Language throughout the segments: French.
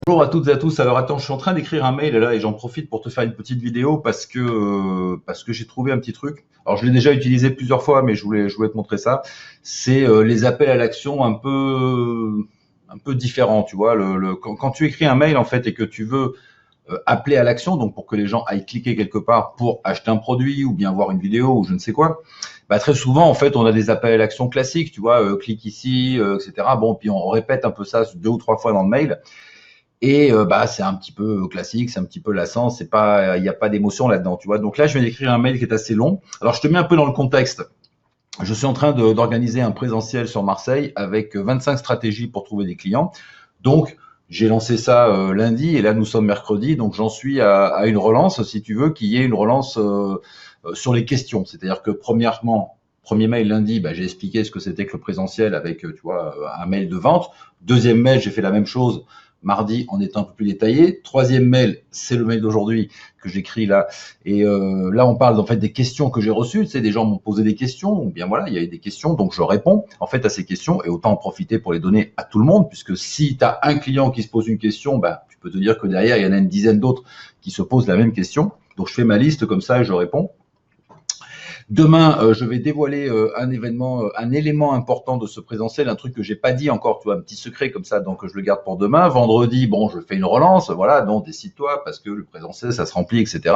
Bonjour à toutes et à tous. Alors attends, je suis en train d'écrire un mail là et j'en profite pour te faire une petite vidéo parce que j'ai trouvé un petit truc. Alors je l'ai déjà utilisé plusieurs fois, mais je voulais te montrer ça. C'est les appels à l'action un peu différents, tu vois. Quand tu écris un mail en fait et que tu veux appeler à l'action, donc pour que les gens aillent cliquer quelque part pour acheter un produit ou bien voir une vidéo ou je ne sais quoi. Bah, très souvent, en fait, on a des appels à l'action classiques, tu vois, clique ici, etc. Bon, puis on répète un peu ça 2 ou 3 fois dans le mail. Et bah c'est un petit peu classique, c'est un petit peu lassant, c'est pas, il n'y a pas d'émotion là-dedans, tu vois. Donc là, je viens d'écrire un mail qui est assez long. Alors je te mets un peu dans le contexte. Je suis en train d'organiser un présentiel sur Marseille avec 25 stratégies pour trouver des clients. Donc j'ai lancé ça lundi et là nous sommes mercredi, donc j'en suis à une relance, si tu veux, qui est une relance sur les questions. C'est-à-dire que premièrement, premier mail lundi, bah, j'ai expliqué ce que c'était que le présentiel avec, tu vois, un mail de vente. Deuxième mail, j'ai fait la même chose mardi en étant un peu plus détaillé. Troisième mail, c'est le mail d'aujourd'hui que j'écris là. Et là, on parle en fait des questions que j'ai reçues. Tu sais, des gens m'ont posé des questions, ou bien voilà, il y a eu des questions, donc je réponds en fait à ces questions et autant en profiter pour les donner à tout le monde, puisque si tu as un client qui se pose une question, bah, tu peux te dire que derrière, il y en a une dizaine d'autres qui se posent la même question. Donc je fais ma liste comme ça et je réponds. Demain, je vais dévoiler un événement, un élément important de ce présentiel, un truc que j'ai pas dit encore, tu vois, un petit secret comme ça, donc je le garde pour demain. Vendredi, bon, je fais une relance, voilà, donc décide-toi parce que le présentiel, ça se remplit, etc.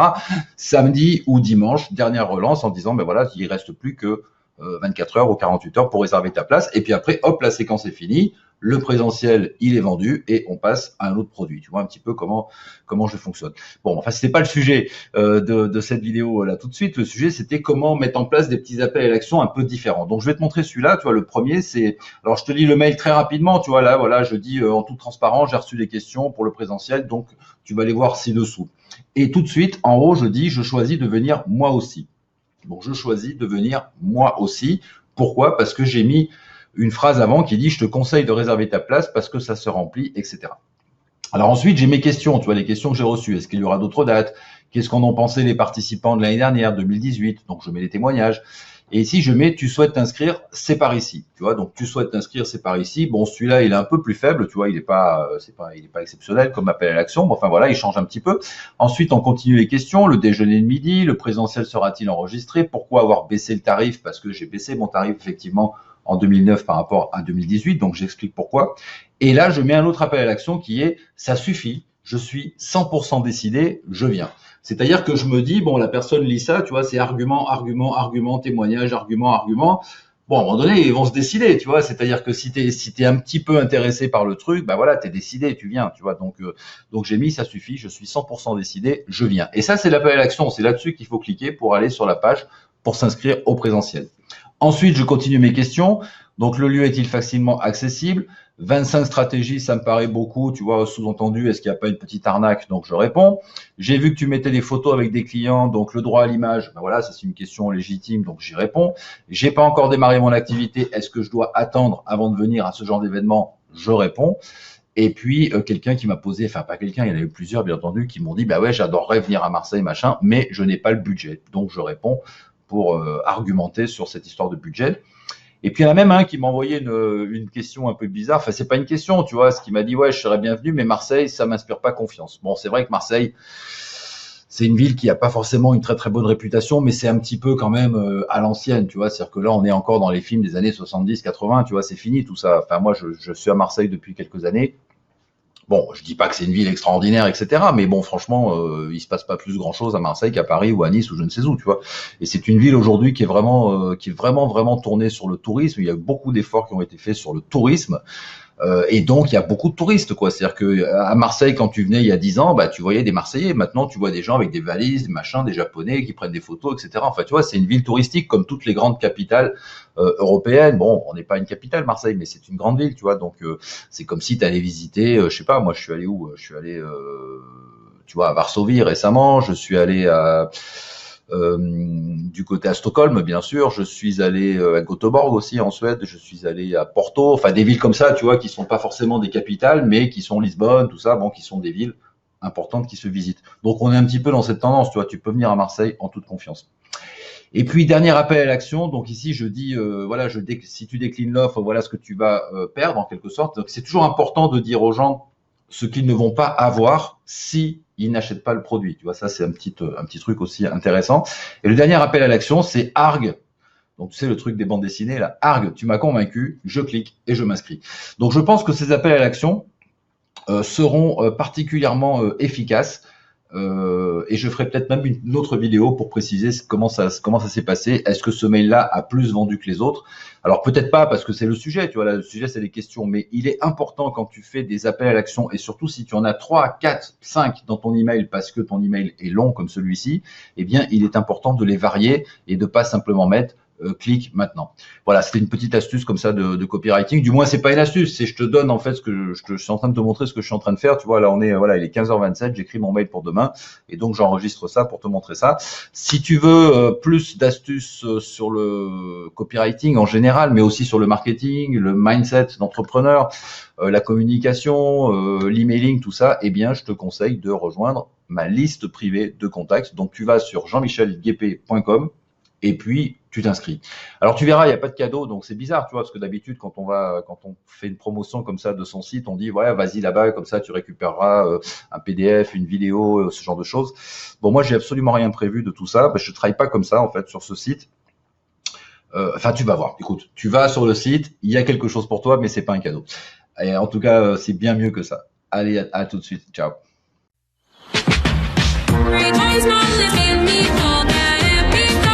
Samedi ou dimanche, dernière relance en disant, ben voilà, il reste plus que 24 heures ou 48 heures pour réserver ta place. Et puis après, hop, la séquence est finie. Le présentiel, il est vendu et on passe à un autre produit. Tu vois un petit peu comment je fonctionne. Bon, enfin, c'était pas le sujet de cette vidéo là tout de suite. Le sujet, c'était comment mettre en place des petits appels à l'action un peu différents. Donc, je vais te montrer celui-là. Tu vois, le premier, c'est, alors je te lis le mail très rapidement. Tu vois là, voilà, je dis en toute transparence, j'ai reçu des questions pour le présentiel, donc tu vas les voir ci-dessous. Et tout de suite, en haut, je dis, je choisis de venir moi aussi. Donc, je choisis de venir moi aussi. Pourquoi? Parce que j'ai mis une phrase avant qui dit, je te conseille de réserver ta place parce que ça se remplit, etc. Alors ensuite, j'ai mes questions, tu vois, les questions que j'ai reçues. Est-ce qu'il y aura d'autres dates? Qu'est-ce qu'en ont pensé les participants de l'année dernière, 2018? Donc je mets les témoignages. Et ici, je mets, tu souhaites t'inscrire, c'est par ici. Tu vois, donc tu souhaites t'inscrire, c'est par ici. Bon, celui-là, il est un peu plus faible, tu vois, il est pas exceptionnel comme appel à l'action. Mais enfin voilà, il change un petit peu. Ensuite, on continue les questions. Le déjeuner de midi, le présentiel sera-t-il enregistré? Pourquoi avoir baissé le tarif? Parce que j'ai baissé mon tarif effectivement en 2009 par rapport à 2018. Donc j'explique pourquoi. Et là, je mets un autre appel à l'action qui est, ça suffit, je suis 100% décidé, je viens. C'est-à-dire que je me dis, bon, la personne lit ça, tu vois, c'est argument, argument, argument, témoignage, argument, argument. Bon, à un moment donné, ils vont se décider, tu vois. C'est-à-dire que si t'es un petit peu intéressé par le truc, bah voilà, t'es décidé, tu viens, tu vois. Donc j'ai mis, ça suffit, je suis 100% décidé, je viens. Et ça, c'est l'appel à l'action. C'est là-dessus qu'il faut cliquer pour aller sur la page pour s'inscrire au présentiel. Ensuite, je continue mes questions. Donc, le lieu est-il facilement accessible? 25 stratégies, ça me paraît beaucoup. Tu vois, sous-entendu, est-ce qu'il n'y a pas une petite arnaque? Donc, je réponds. J'ai vu que tu mettais des photos avec des clients, donc le droit à l'image, ben voilà, ça c'est une question légitime, donc j'y réponds. J'ai pas encore démarré mon activité. Est-ce que je dois attendre avant de venir à ce genre d'événement? Je réponds. Et puis quelqu'un qui m'a posé, enfin pas quelqu'un, il y en a eu plusieurs bien entendu, qui m'ont dit bah ouais j'adorerais venir à Marseille machin, mais je n'ai pas le budget. Donc je réponds pour argumenter sur cette histoire de budget. Et puis il y en a même un qui m'a envoyé une question un peu bizarre. Enfin c'est pas une question, tu vois, ce qui m'a dit ouais je serais bienvenu, mais Marseille ça m'inspire pas confiance. Bon c'est vrai que Marseille c'est une ville qui a pas forcément une très très bonne réputation, mais c'est un petit peu quand même à l'ancienne, tu vois. C'est-à-dire que là, on est encore dans les films des années 70-80, tu vois, c'est fini tout ça. Enfin, moi, je suis à Marseille depuis quelques années. Bon, je dis pas que c'est une ville extraordinaire, etc. Mais bon, franchement, il se passe pas plus grand-chose à Marseille qu'à Paris ou à Nice ou je ne sais où, tu vois. Et c'est une ville aujourd'hui qui est vraiment, vraiment tournée sur le tourisme. Il y a beaucoup d'efforts qui ont été faits sur le tourisme. Et donc, il y a beaucoup de touristes, quoi. C'est-à-dire que à Marseille, quand tu venais il y a 10 ans, bah, tu voyais des Marseillais. Maintenant, tu vois des gens avec des valises, des machins, des Japonais qui prennent des photos, etc. Enfin, tu vois, c'est une ville touristique comme toutes les grandes capitales européennes. Bon, on n'est pas une capitale, Marseille, mais c'est une grande ville, tu vois. Donc, c'est comme si tu allais visiter, je sais pas, moi, je suis allé où? Je suis allé, tu vois, à Varsovie récemment. Je suis allé du côté à Stockholm, bien sûr. Je suis allé à Göteborg aussi en Suède. Je suis allé à Porto. Enfin, des villes comme ça, tu vois, qui sont pas forcément des capitales, mais qui sont Lisbonne, tout ça, bon, qui sont des villes importantes qui se visitent. Donc, on est un petit peu dans cette tendance, tu vois. Tu peux venir à Marseille en toute confiance. Et puis, dernier appel à l'action. Donc ici, je dis, voilà, si tu déclines l'offre, voilà ce que tu vas perdre en quelque sorte. Donc, c'est toujours important de dire aux gens ce qu'ils ne vont pas avoir si ils n'achètent pas le produit. Tu vois, ça c'est un petit truc aussi intéressant. Et le dernier appel à l'action, c'est ARG. Donc tu sais le truc des bandes dessinées là, ARG, tu m'as convaincu, je clique et je m'inscris. Donc je pense que ces appels à l'action seront particulièrement efficaces. Et je ferai peut-être même une autre vidéo pour préciser comment ça s'est passé. Est-ce que ce mail-là a plus vendu que les autres? Alors peut-être pas parce que c'est le sujet, tu vois, là, le sujet c'est les questions, mais il est important quand tu fais des appels à l'action et surtout si tu en as 3, 4, 5 dans ton email parce que ton email est long comme celui-ci, eh bien il est important de les varier et de pas simplement mettre clique maintenant. Voilà, c'était une petite astuce comme ça de copywriting. Du moins, c'est pas une astuce, c'est je te donne en fait ce que je suis en train de te montrer, ce que je suis en train de faire. Tu vois, là on est voilà, il est 15h27, j'écris mon mail pour demain et donc j'enregistre ça pour te montrer ça. Si tu veux plus d'astuces sur le copywriting en général, mais aussi sur le marketing, le mindset d'entrepreneur, la communication, l'emailing, tout ça, eh bien, je te conseille de rejoindre ma liste privée de contacts. Donc tu vas sur jeanmichelguépé.com et puis tu t'inscris. Alors tu verras, il n'y a pas de cadeau, donc c'est bizarre, tu vois, parce que d'habitude quand on fait une promotion comme ça de son site, on dit ouais, vas-y là-bas, comme ça tu récupéreras un PDF, une vidéo, ce genre de choses. Bon, moi j'ai absolument rien prévu de tout ça, parce que je travaille pas comme ça en fait sur ce site. Enfin, tu vas voir. Écoute, tu vas sur le site, il y a quelque chose pour toi, mais c'est pas un cadeau. Et en tout cas, c'est bien mieux que ça. Allez, à tout de suite. Ciao. Rejoice, my living me, all that happy thoughts.